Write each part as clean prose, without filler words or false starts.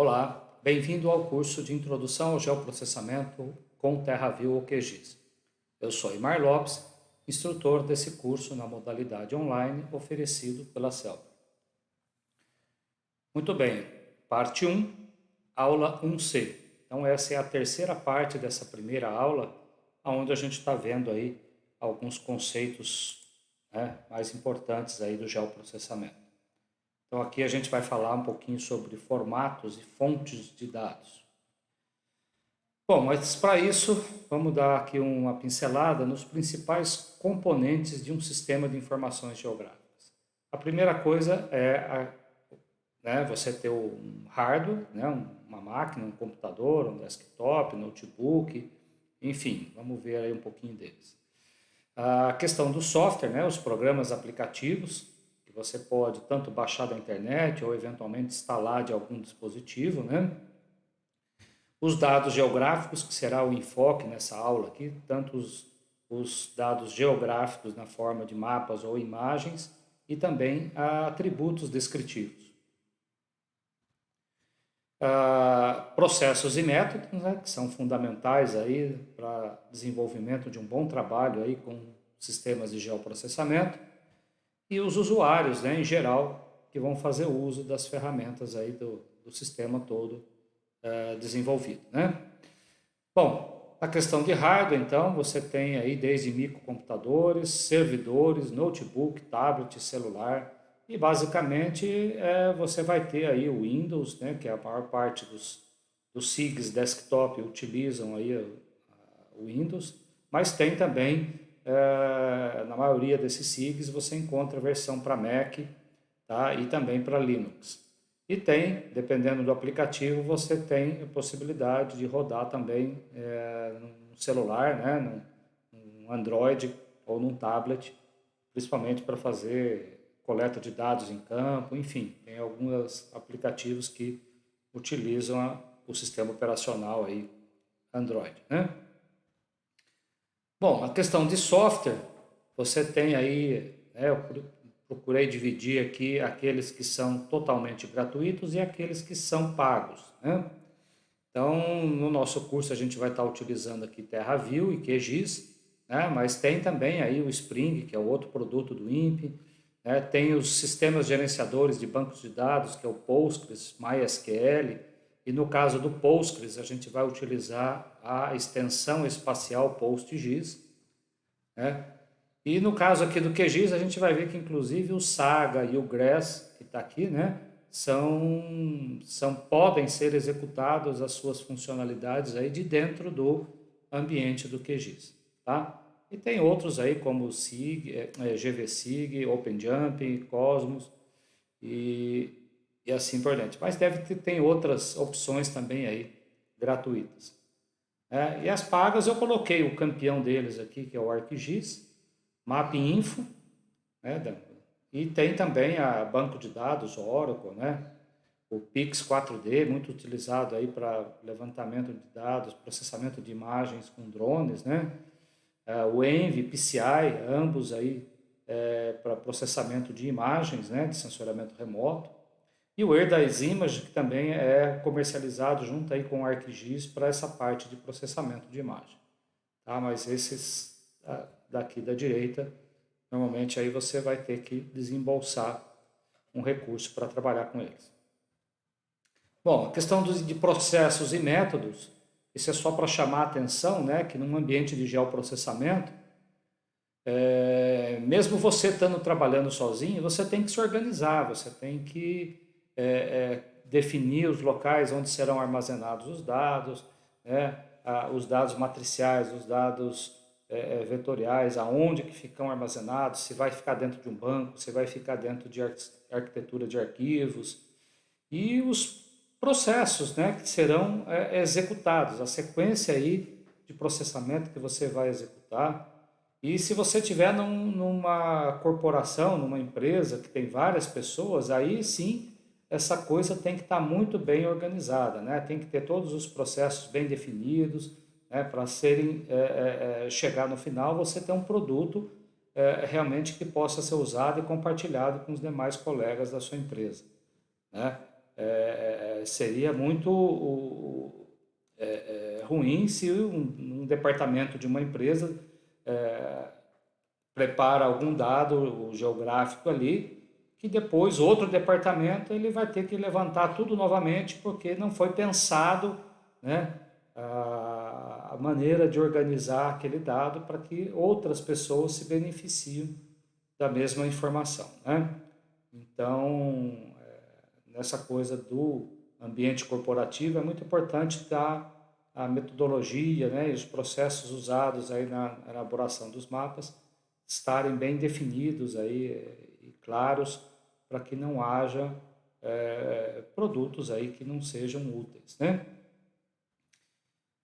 Olá, bem-vindo ao curso de Introdução ao Geoprocessamento com TerraView ou QGIS. Eu sou Imar Lopes, instrutor desse curso na modalidade online oferecido pela CELP. Muito bem, parte 1, aula 1C. Então essa é a terceira parte dessa primeira aula, onde a gente está vendo aí alguns conceitos, mais importantes aí do geoprocessamento. Então aqui a gente vai falar um pouquinho sobre formatos e fontes de dados. Bom, mas para isso vamos dar aqui uma pincelada nos principais componentes de um sistema de informações geográficas. A primeira coisa é você ter um hardware, uma máquina, um computador, um desktop, notebook, enfim, vamos ver aí um pouquinho deles. A questão do software, os programas aplicativos, você pode tanto baixar da internet ou eventualmente instalar de algum dispositivo, Os dados geográficos, que será o enfoque nessa aula aqui, tanto os dados geográficos na forma de mapas ou imagens e também atributos descritivos. Processos e métodos, que são fundamentais aí para desenvolvimento de um bom trabalho aí com sistemas de geoprocessamento. E os usuários, em geral, que vão fazer uso das ferramentas aí do sistema todo desenvolvido, Bom, a questão de hardware, então, você tem aí desde microcomputadores, servidores, notebook, tablet, celular, e basicamente você vai ter aí o Windows, que a maior parte dos SIGs desktop utilizam aí o Windows, mas tem também na maioria desses SIGs você encontra a versão para Mac, tá? E também para Linux. E tem, dependendo do aplicativo, você tem a possibilidade de rodar também no celular, num Android ou num tablet, principalmente para fazer coleta de dados em campo, enfim, tem alguns aplicativos que utilizam o sistema operacional aí Android, Bom, a questão de software, você tem aí, eu procurei dividir aqui aqueles que são totalmente gratuitos e aqueles que são pagos, Então, no nosso curso a gente vai estar utilizando aqui TerraView e QGIS, mas tem também aí o Spring, que é o outro produto do INPE, tem os sistemas gerenciadores de bancos de dados, que é o Postgres, MySQL, e no caso do Postgres, a gente vai utilizar a extensão espacial PostGIS, E no caso aqui do QGIS, a gente vai ver que inclusive o Saga e o GRESS, que está aqui, podem ser executados as suas funcionalidades aí de dentro do ambiente do QGIS, tá? E tem outros aí como o SIG, GVSIG, OpenJump, Cosmos e assim por diante. Mas tem outras opções também aí gratuitas. E as pagas eu coloquei o campeão deles aqui, que é o ArcGIS, MapInfo, e tem também a banco de dados, o Oracle, o Pix 4D, muito utilizado aí para levantamento de dados, processamento de imagens com drones, o Envy, PCI, ambos aí para processamento de imagens, de sensoriamento remoto. E o Image, que também é comercializado junto aí com o ArcGIS para essa parte de processamento de imagem. Tá? Mas esses daqui da direita, normalmente aí você vai ter que desembolsar um recurso para trabalhar com eles. Bom, a questão de processos e métodos, isso é só para chamar a atenção, que num ambiente de geoprocessamento, mesmo você estando trabalhando sozinho, você tem que se organizar, você tem que definir os locais onde serão armazenados os dados matriciais, os dados vetoriais, aonde que ficam armazenados, se vai ficar dentro de um banco, se vai ficar dentro de arquitetura de arquivos, e os processos que serão executados, a sequência aí de processamento que você vai executar. E se você tiver numa corporação, numa empresa que tem várias pessoas, aí sim essa coisa tem que estar muito bem organizada, tem que ter todos os processos bem definidos, para chegar no final você ter um produto realmente que possa ser usado e compartilhado com os demais colegas da sua empresa. seria muito ruim se um departamento de uma empresa prepara algum dado geográfico ali, que depois outro departamento ele vai ter que levantar tudo novamente, porque não foi pensado, né, a maneira de organizar aquele dado para que outras pessoas se beneficiem da mesma informação, né? Então, nessa coisa do ambiente corporativo, é muito importante dar a metodologia, né, e os processos usados aí na elaboração dos mapas estarem bem definidos aí e claros, para que não haja produtos aí que não sejam úteis, né?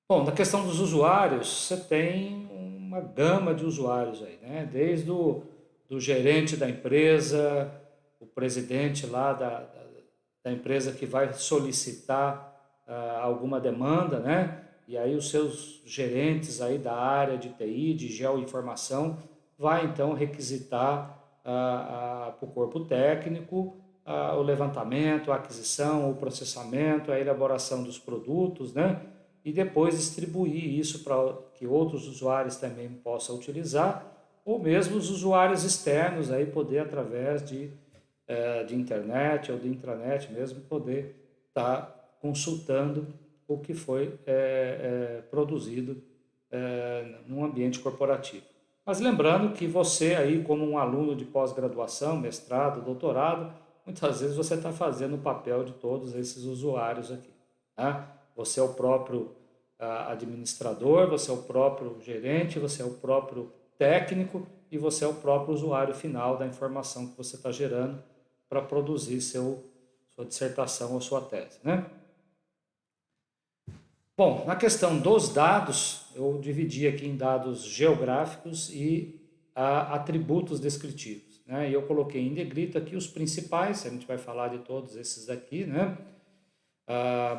Bom, na questão dos usuários, você tem uma gama de usuários aí, né? Desde do gerente da empresa, o presidente lá da empresa que vai solicitar alguma demanda, né? E aí os seus gerentes aí da área de TI, de geoinformação, vai então requisitar para o corpo técnico o levantamento, a aquisição, o processamento, a elaboração dos produtos, né? E depois distribuir isso para que outros usuários também possam utilizar, ou mesmo os usuários externos aí poder através de internet ou de intranet mesmo poder estar consultando o que foi produzido num ambiente corporativo. Mas lembrando que você aí, como um aluno de pós-graduação, mestrado, doutorado, muitas vezes você está fazendo o papel de todos esses usuários aqui, né? Você é o próprio administrador, você é o próprio gerente, você é o próprio técnico e você é o próprio usuário final da informação que você está gerando para produzir sua dissertação ou sua tese, né? Bom, na questão dos dados, eu dividi aqui em dados geográficos e atributos descritivos, né? E eu coloquei em negrito aqui os principais, a gente vai falar de todos esses daqui, né?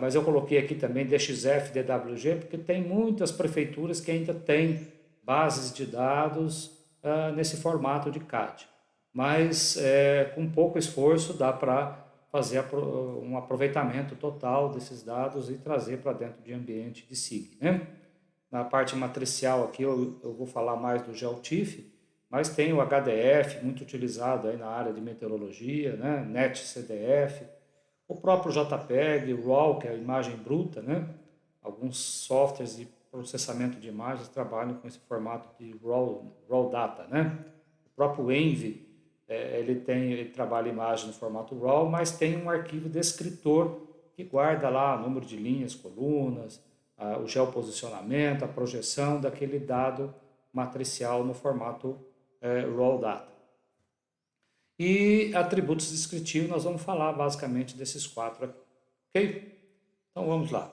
Mas eu coloquei aqui também DXF, DWG, porque tem muitas prefeituras que ainda têm bases de dados nesse formato de CAD. Mas com pouco esforço dá para fazer um aproveitamento total desses dados e trazer para dentro de ambiente de SIG, né? Na parte matricial aqui eu vou falar mais do GeoTIFF, mas tem o HDF, muito utilizado aí na área de meteorologia, né? NetCDF, o próprio JPEG, o RAW, que é a imagem bruta, né? Alguns softwares de processamento de imagens trabalham com esse formato de RAW data, né? O próprio Envy, ele trabalha a imagem no formato RAW, mas tem um arquivo descritor que guarda lá o número de linhas, colunas, o geoposicionamento, a projeção daquele dado matricial no formato RAW data. E atributos descritivos, nós vamos falar basicamente desses 4 aqui, ok? Então vamos lá.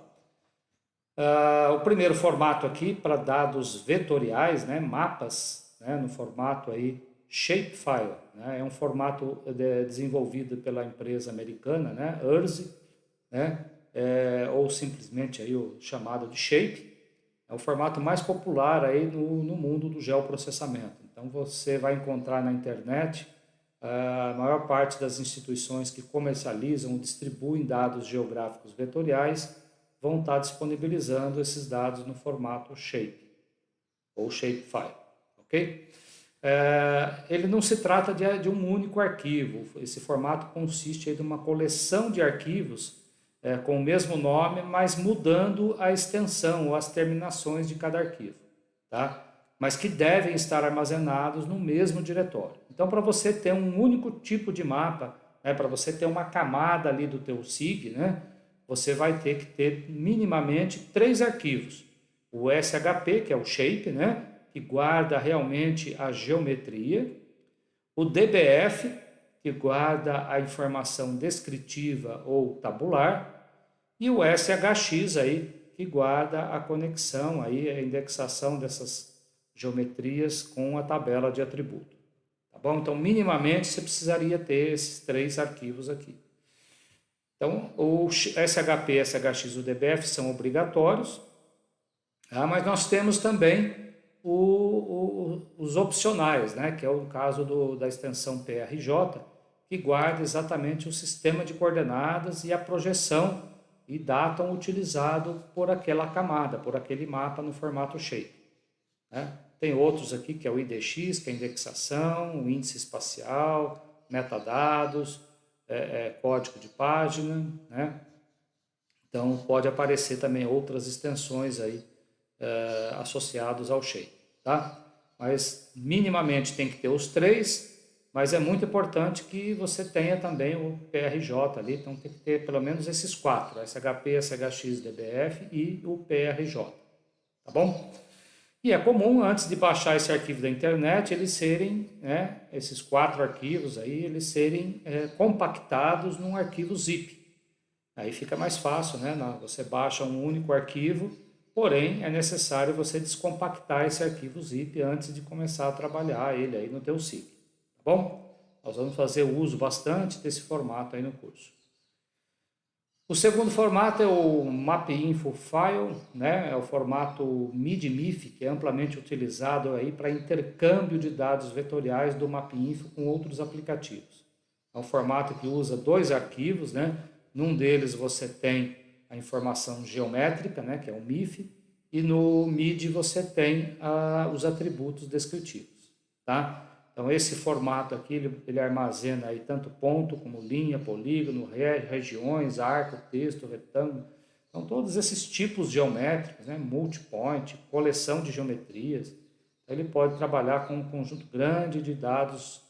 O primeiro formato aqui para dados vetoriais, né, mapas, né, no formato aí Shapefile, né, é um formato desenvolvido pela empresa americana, né, URSS, né, ou simplesmente aí o chamado de Shape. É o formato mais popular aí no mundo do geoprocessamento. Então você vai encontrar na internet a maior parte das instituições que comercializam ou distribuem dados geográficos vetoriais vão estar disponibilizando esses dados no formato Shape ou Shapefile, ok? Ele não se trata de um único arquivo. Esse formato consiste aí de uma coleção de arquivos com o mesmo nome, mas mudando a extensão ou as terminações de cada arquivo, tá? Mas que devem estar armazenados no mesmo diretório. Então, para você ter um único tipo de mapa, né, para você ter uma camada ali do teu SIG, né, você vai ter que ter minimamente 3 arquivos. O SHP, que é o Shape, né, que guarda realmente a geometria. O DBF, que guarda a informação descritiva ou tabular. E o SHX, aí, que guarda a conexão, aí, a indexação dessas geometrias com a tabela de atributo. Tá bom? Então, minimamente, você precisaria ter esses 3 arquivos aqui. Então, o SHP, SHX e o DBF são obrigatórios, tá? Mas nós temos também os opcionais, né? Que é o caso da extensão PRJ, que guarda exatamente o sistema de coordenadas e a projeção e datam utilizado por aquela camada, por aquele mapa no formato shape, né? Tem outros aqui que é o IDX, que é indexação, o índice espacial, metadados, código de página, né? Então pode aparecer também outras extensões aí associados ao shape, tá? Mas minimamente tem que ter os três, mas é muito importante que você tenha também o PRJ ali, então tem que ter pelo menos esses quatro, SHP, SHX, DBF e o PRJ, tá bom? E é comum, antes de baixar esse arquivo da internet, eles serem, né, esses quatro arquivos aí, eles serem compactados num arquivo zip. Aí fica mais fácil, né? Você baixa um único arquivo, porém é necessário você descompactar esse arquivo zip antes de começar a trabalhar ele aí no teu SIG, tá bom? Nós vamos fazer uso bastante desse formato aí no curso. O segundo formato é o MapInfo File, né? É o formato MIDI-MIF, que é amplamente utilizado aí para intercâmbio de dados vetoriais do MapInfo com outros aplicativos. É um formato que usa dois arquivos, né? Num deles você tem a informação geométrica, né? Que é o MIF, e no MIDI você tem os atributos descritivos, tá? Então, esse formato aqui, ele armazena aí tanto ponto como linha, polígono, regiões, arco, texto, retângulo. Então, todos esses tipos geométricos, né, multipoint, coleção de geometrias, ele pode trabalhar com um conjunto grande de dados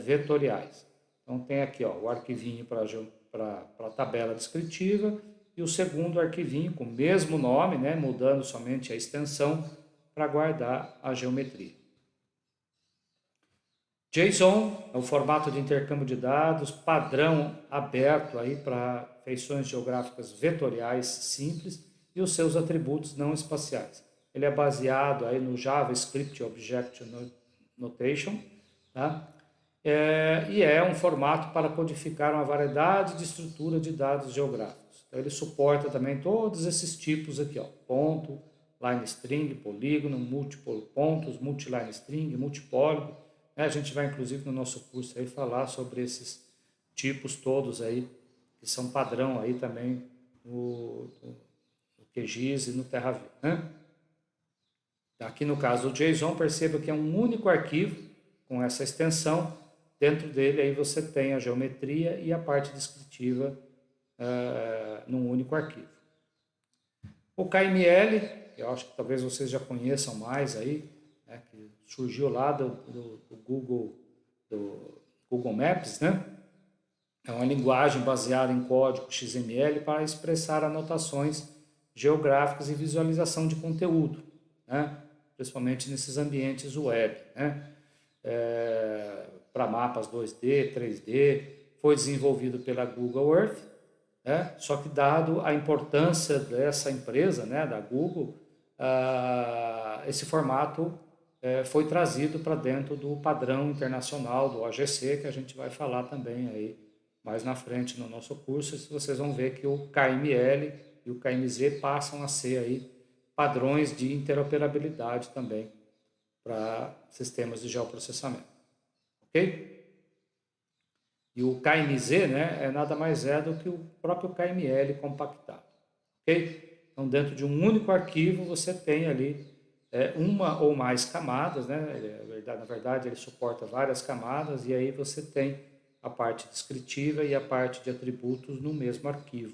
vetoriais. Então, tem aqui ó, o arquivinho para a tabela descritiva e o segundo arquivinho com o mesmo nome, né, mudando somente a extensão para guardar a geometria. JSON é o formato de intercâmbio de dados padrão aberto aí para feições geográficas vetoriais simples e os seus atributos não espaciais. Ele é baseado aí no JavaScript Object Notation, tá? E é um formato para codificar uma variedade de estrutura de dados geográficos. Então, ele suporta também todos esses tipos aqui, ó, ponto, line string, polígono, múltiplo pontos, multiline string, multipóligo. A gente vai, inclusive, no nosso curso aí falar sobre esses tipos todos aí, que são padrão aí também no QGIS e no TerraView, né? Aqui no caso do JSON, perceba que é um único arquivo com essa extensão. Dentro dele aí você tem a geometria e a parte descritiva num único arquivo. O KML, eu acho que talvez vocês já conheçam mais aí, né, que surgiu lá do Google Maps, né? É uma linguagem baseada em código XML para expressar anotações geográficas e visualização de conteúdo, né? Principalmente nesses ambientes web, né? Para mapas 2D, 3D, foi desenvolvido pela Google Earth, né? Só que dado a importância dessa empresa, né, da Google, esse formato foi trazido para dentro do padrão internacional do OGC, que a gente vai falar também aí mais na frente no nosso curso. Vocês vão ver que o KML e o KMZ passam a ser aí padrões de interoperabilidade também para sistemas de geoprocessamento, ok? E o KMZ, né, nada mais é do que o próprio KML compactado, ok? Então, dentro de um único arquivo, você tem ali uma ou mais camadas, né? Na verdade, ele suporta várias camadas e aí você tem a parte descritiva e a parte de atributos no mesmo arquivo.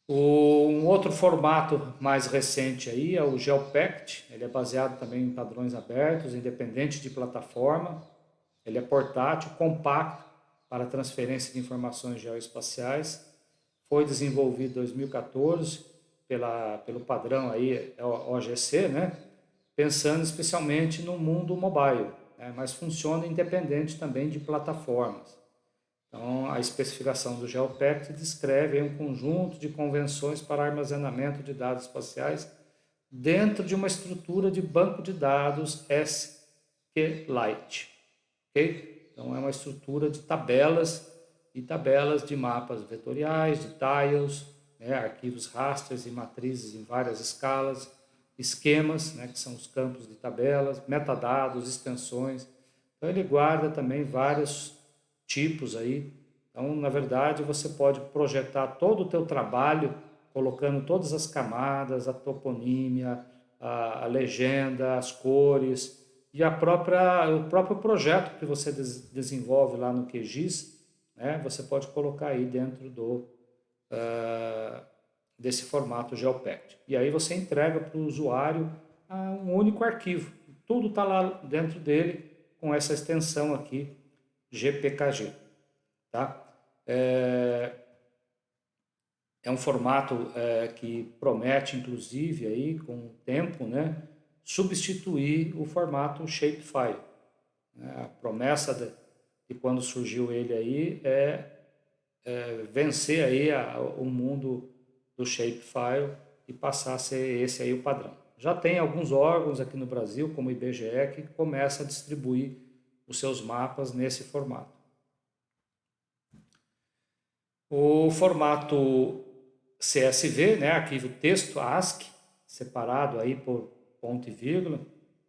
Um outro formato mais recente aí é o GeoPact. Ele é baseado também em padrões abertos, independente de plataforma. Ele é portátil, compacto para transferência de informações geoespaciais. Foi desenvolvido em 2014 pelo padrão aí OGC, né? Pensando especialmente no mundo mobile, né? Mas funciona independente também de plataformas. Então, a especificação do GeoPact descreve um conjunto de convenções para armazenamento de dados espaciais dentro de uma estrutura de banco de dados SQLite. Okay? Então, é uma estrutura de tabelas e tabelas de mapas vetoriais, de tiles, né, arquivos rasters e matrizes em várias escalas, esquemas, né, que são os campos de tabelas, metadados, extensões. Então, ele guarda também vários tipos aí Então, na verdade, você pode projetar todo o teu trabalho, colocando todas as camadas, a toponímia, a legenda, as cores e o próprio projeto que você desenvolve lá no QGIS, né? Você pode colocar aí dentro desse formato GeoPact. E aí você entrega para o usuário um único arquivo. Tudo está lá dentro dele com essa extensão aqui, GPKG. Tá? É um formato que promete, inclusive, aí, com o tempo, né, substituir o formato Shapefile. A promessa de quando surgiu ele aí é vencer aí o mundo do Shapefile e passar a ser esse aí o padrão. Já tem alguns órgãos aqui no Brasil, como o IBGE, que começa a distribuir os seus mapas nesse formato. O formato CSV, né, arquivo texto ASCII, separado aí por ponto e vírgula,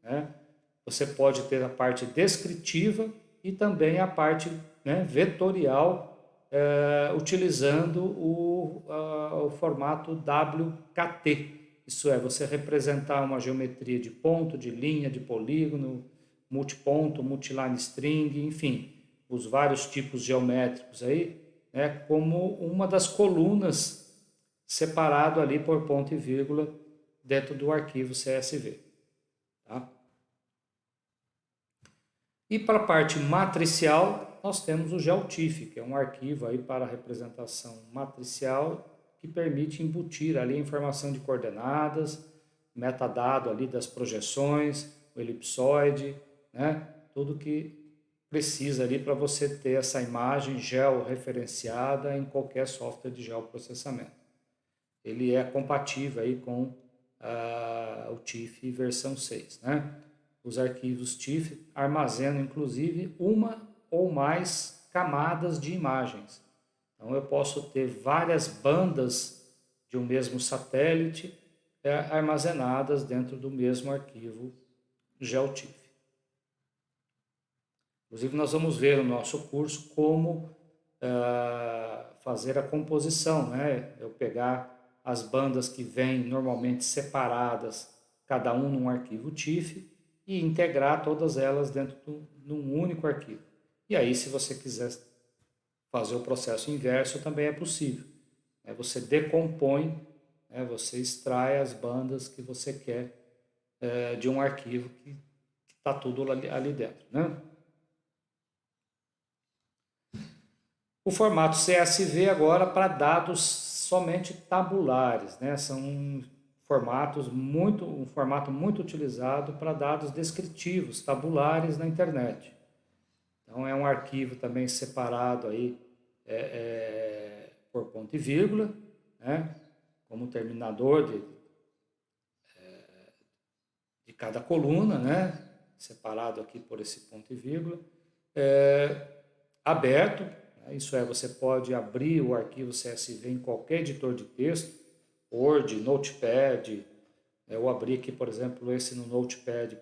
né, você pode ter a parte descritiva e também a parte, né, vetorial, utilizando o formato WKT. Isso é, você representar uma geometria de ponto, de linha, de polígono, multiponto, multiline string, enfim, os vários tipos geométricos aí, né, como uma das colunas separado ali por ponto e vírgula dentro do arquivo CSV. Tá? E para a parte matricial, nós temos o GeoTIFF, que é um arquivo aí para representação matricial que permite embutir ali a informação de coordenadas, metadado ali das projeções, o elipsoide, né? Tudo que precisa ali para você ter essa imagem georreferenciada em qualquer software de geoprocessamento. Ele é compatível aí com o TIFF versão 6, né? Os arquivos TIFF armazenam inclusive uma ou mais camadas de imagens. Então eu posso ter várias bandas de um mesmo satélite armazenadas dentro do mesmo arquivo GeoTIFF. Inclusive nós vamos ver no nosso curso como fazer a composição, né? Eu pegar as bandas que vêm normalmente separadas, cada um num arquivo TIFF, e integrar todas elas dentro de um único arquivo. E aí, se você quiser fazer o processo inverso, também é possível. Você decompõe, você extrai as bandas que você quer de um arquivo que está tudo ali dentro, né? O formato CSV agora para dados somente tabulares, né? São um formato muito utilizado para dados descritivos, tabulares na internet. Então é um arquivo também separado aí por ponto e vírgula, né? Como terminador de cada coluna, né? Separado aqui por esse ponto e vírgula, aberto. Isso é, você pode abrir o arquivo CSV em qualquer editor de texto, Word, Notepad. Eu abri aqui, por exemplo, esse no Notepad++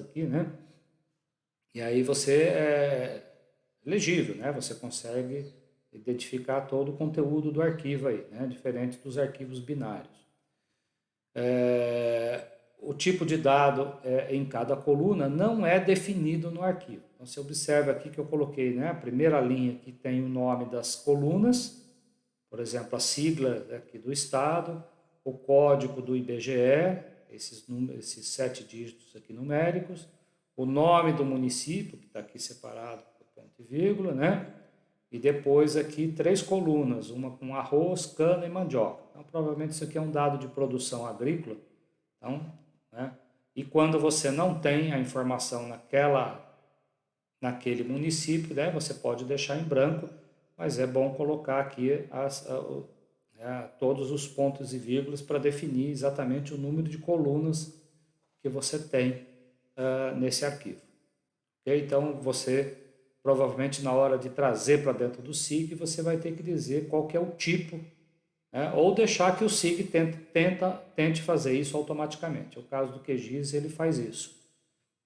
aqui, né? E aí você é legível, né? Você consegue identificar todo o conteúdo do arquivo aí, né? Diferente dos arquivos binários. O tipo de dado em cada coluna não é definido no arquivo. Então, você observa aqui que eu coloquei, né, a primeira linha que tem o nome das colunas, por exemplo, a sigla aqui do estado, o código do IBGE, esses 7 dígitos aqui numéricos, o nome do município, que está aqui separado por ponto e vírgula, né? E depois aqui 3 colunas, uma com arroz, cana e mandioca. Então, provavelmente isso aqui é um dado de produção agrícola. Então, né? E quando você não tem a informação naquele município, né, você pode deixar em branco, mas é bom colocar aqui todos os pontos e vírgulas para definir exatamente o número de colunas que você tem nesse arquivo. Okay? Então, você provavelmente na hora de trazer para dentro do SIG, você vai ter que dizer qual que é o tipo, ou deixar que o SIG tente fazer isso automaticamente. O caso do QGIS, ele faz isso.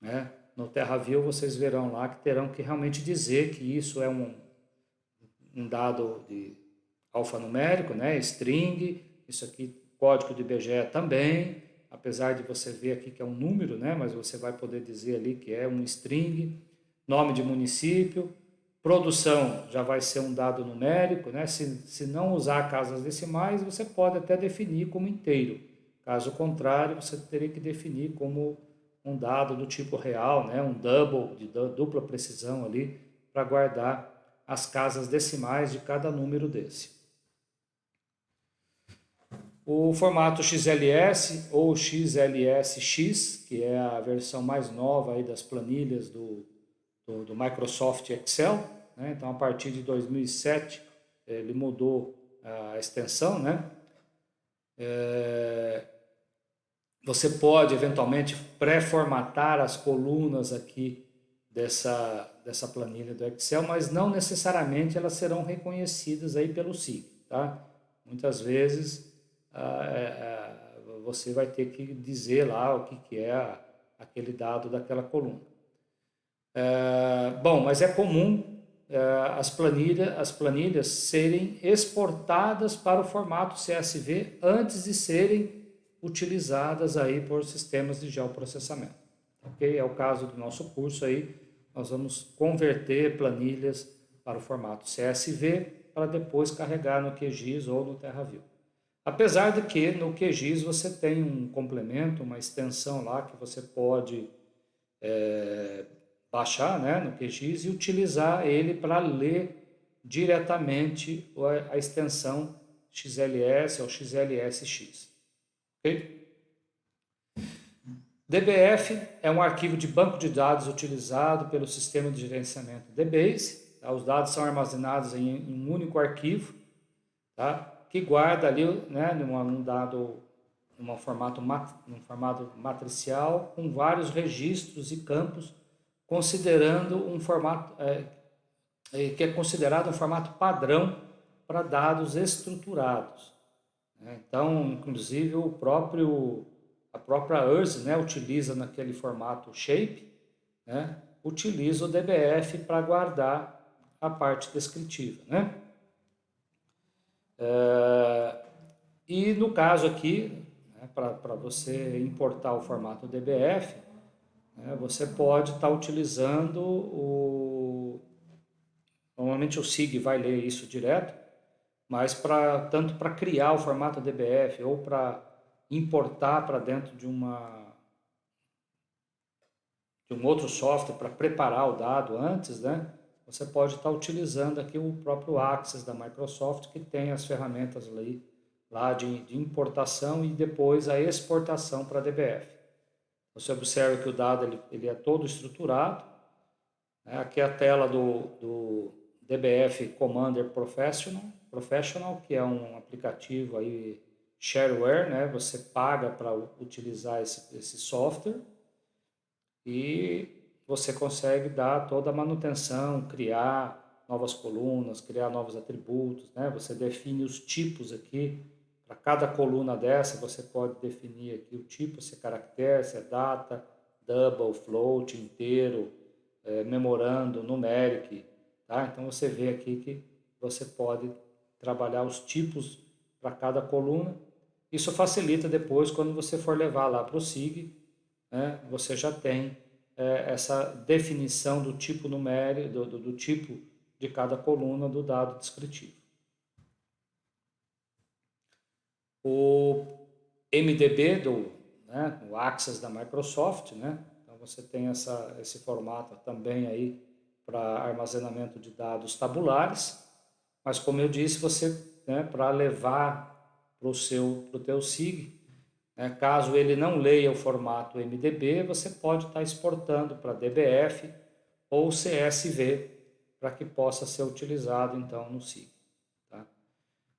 Né? No TerraView, vocês verão lá que terão que realmente dizer que isso é um um dado de alfanumérico, né, string, isso aqui, código do IBGE também, apesar de você ver aqui que é um número, né, mas você vai poder dizer ali que é um string, nome de município, produção já vai ser um dado numérico, né, se não usar casas decimais, você pode até definir como inteiro, caso contrário, você teria que definir como um dado do tipo real, né, um double, de dupla precisão ali, para guardar as casas decimais de cada número desse. O formato XLS ou XLSX, que é a versão mais nova aí das planilhas do Microsoft Excel, né? Então, a partir de 2007, ele mudou a extensão, né? Você pode, eventualmente, pré-formatar as colunas aqui dessa planilha do Excel, mas não necessariamente elas serão reconhecidas aí pelo SIG, tá? Muitas vezes você vai ter que dizer lá o que é aquele dado daquela coluna. Bom, mas é comum as planilhas serem exportadas para o formato CSV antes de serem utilizadas aí por sistemas de geoprocessamento. Ok? É o caso do nosso curso aí. Nós vamos converter planilhas para o formato CSV para depois carregar no QGIS ou no TerraView. Apesar de que no QGIS você tem um complemento, uma extensão lá que você pode baixar, né, no QGIS e utilizar ele para ler diretamente a extensão XLS ou XLSX. Ok? DBF é um arquivo de banco de dados utilizado pelo sistema de gerenciamento DBase. Tá? Os dados são armazenados em um único arquivo, tá? Que guarda ali, né, num dado, num formato matricial, com vários registros e campos, considerando um formato que é considerado um formato padrão para dados estruturados. Então, inclusive, a própria URSS, né, utiliza naquele formato shape, né, utiliza o DBF para guardar a parte descritiva, né? E no caso aqui, né, para você importar o formato DBF, né, você pode estar utilizando normalmente o SIG vai ler isso direto, mas tanto para criar o formato DBF ou para importar para dentro de um outro software para preparar o dado antes, né? Você pode estar utilizando aqui o próprio Access da Microsoft, que tem as ferramentas lá de importação e depois a exportação para DBF. Você observa que o dado ele é todo estruturado, né? Aqui é a tela do DBF Commander Professional, que é um aplicativo aí shareware, né? Você paga para utilizar esse software e você consegue dar toda a manutenção, criar novas colunas, criar novos atributos, né? Você define os tipos aqui, para cada coluna dessa você pode definir aqui o tipo, se é caractere, se é data, double, float, inteiro, memorando, numeric, tá? Então você vê aqui que você pode trabalhar os tipos para cada coluna. Isso facilita depois quando você for levar lá para o SIG, né? Você já tem essa definição do tipo numérico, do tipo de cada coluna do dado descritivo. O MDB né, o Access da Microsoft, né? Então você tem esse formato também aí para armazenamento de dados tabulares, mas como eu disse, você, né, para levar para o teu SIG, né, caso ele não leia o formato MDB, você pode estar exportando para DBF ou CSV para que possa ser utilizado então no SIG. Tá?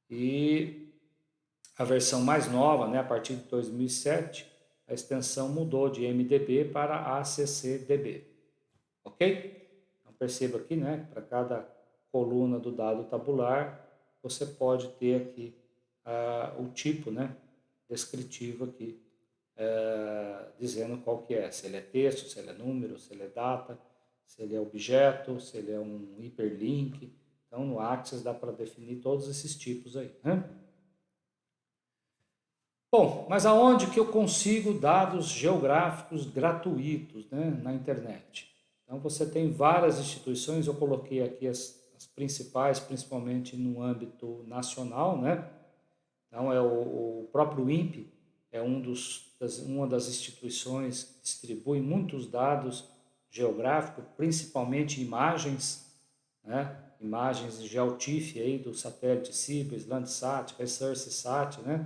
E a versão mais nova, né, a partir de 2007, a extensão mudou de MDB para ACCDB. Ok? Então perceba aqui, né, para cada coluna do dado tabular, você pode ter aqui o tipo, né, descritivo aqui, dizendo qual que é, se ele é texto, se ele é número, se ele é data, se ele é objeto, se ele é um hiperlink. Então, no Axis dá para definir todos esses tipos aí, né? Bom, mas aonde que eu consigo dados geográficos gratuitos, né, na internet? Então, você tem várias instituições, eu coloquei aqui as principais, principalmente no âmbito nacional, né? Então, o próprio INPE é uma das instituições que distribui muitos dados geográficos, principalmente imagens, né? Imagens de GeoTIFF aí do satélite Cibers, Landsat, ResearchSat, né?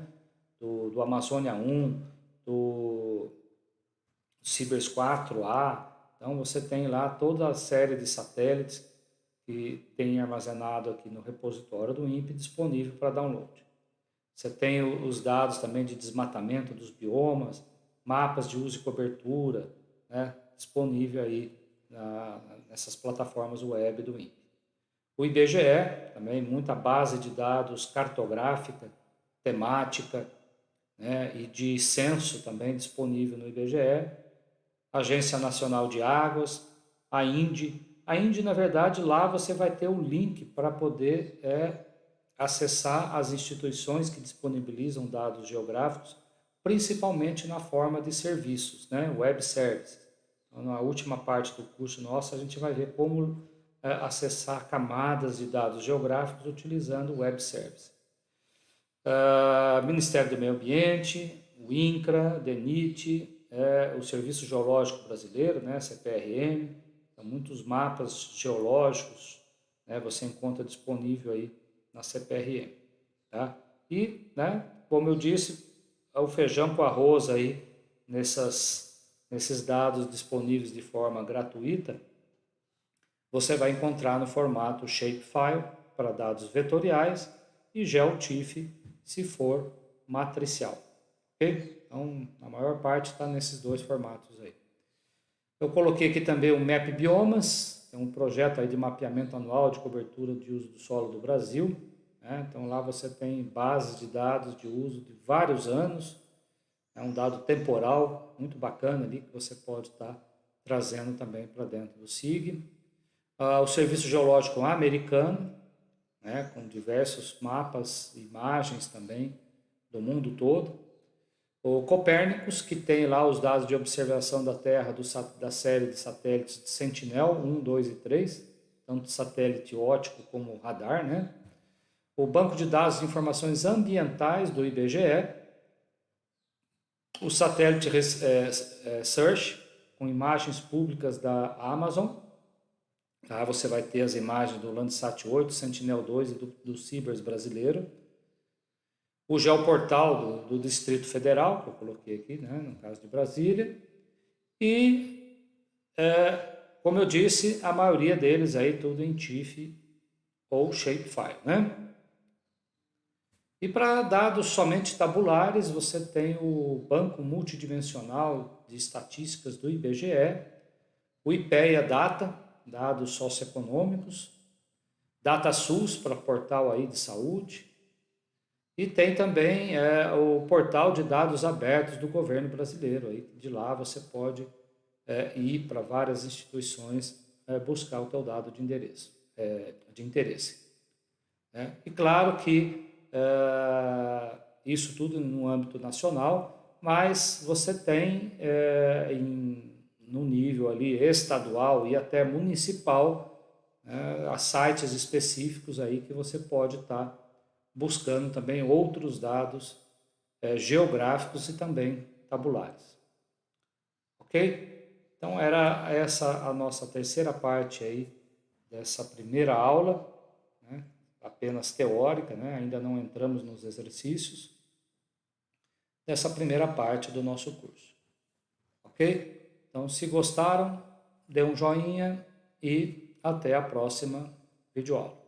Do Amazônia 1, do Cibers 4A. Então você tem lá toda a série de satélites que tem armazenado aqui no repositório do INPE disponível para download. Você tem os dados também de desmatamento dos biomas, mapas de uso e cobertura, né, disponível aí nessas plataformas web do INPE. O IBGE, também muita base de dados cartográfica, temática, né, e de censo também disponível no IBGE. Agência Nacional de Águas, a INDE. A INDE, na verdade, lá você vai ter o link para poder acessar as instituições que disponibilizam dados geográficos, principalmente na forma de serviços, né? Web Services. Então, na última parte do curso nosso, a gente vai ver como acessar camadas de dados geográficos utilizando Web Services. Ministério do Meio Ambiente, o INCRA, DENIT, o Serviço Geológico Brasileiro, né? CPRM, então, muitos mapas geológicos, né? Você encontra disponível aí na CPRM, tá? E, né, como eu disse, o feijão com arroz aí nesses dados disponíveis de forma gratuita, você vai encontrar no formato Shapefile para dados vetoriais e GeoTIFF se for matricial, ok? Então, a maior parte está nesses dois formatos aí. Eu coloquei aqui também o Map Biomas, é um projeto aí de mapeamento anual de cobertura de uso do solo do Brasil, né? Então lá você tem bases de dados de uso de vários anos, é um dado temporal muito bacana ali que você pode estar trazendo também para dentro do SIG. O Serviço Geológico Americano, né, com diversos mapas, imagens também do mundo todo. O Copérnicus, que tem lá os dados de observação da Terra da série de satélites de Sentinel 1, 2 e 3, tanto satélite óptico como radar, né? O Banco de Dados de Informações Ambientais do IBGE, o satélite Search, com imagens públicas da Amazon. Lá você vai ter as imagens do Landsat 8, Sentinel-2 e do Cibers brasileiro. O Geoportal do Distrito Federal, que eu coloquei aqui, né, no caso de Brasília. E, como eu disse, a maioria deles aí tudo em TIFF ou Shapefile, né? E para dados somente tabulares, você tem o Banco Multidimensional de Estatísticas do IBGE, o IPEA Data, dados socioeconômicos, DataSUS para portal aí de saúde, e tem também o portal de dados abertos do governo brasileiro. Aí, de lá você pode ir para várias instituições buscar o teu dado de endereço, de interesse. Né? E claro que isso tudo no âmbito nacional, mas você tem no nível ali estadual e até municipal sites específicos aí que você pode estar buscando também outros dados geográficos e também tabulares. Ok? Então era essa a nossa terceira parte aí dessa primeira aula, né? Apenas teórica, né? Ainda não entramos nos exercícios dessa primeira parte do nosso curso. Ok? Então, se gostaram, dê um joinha e até a próxima videoaula.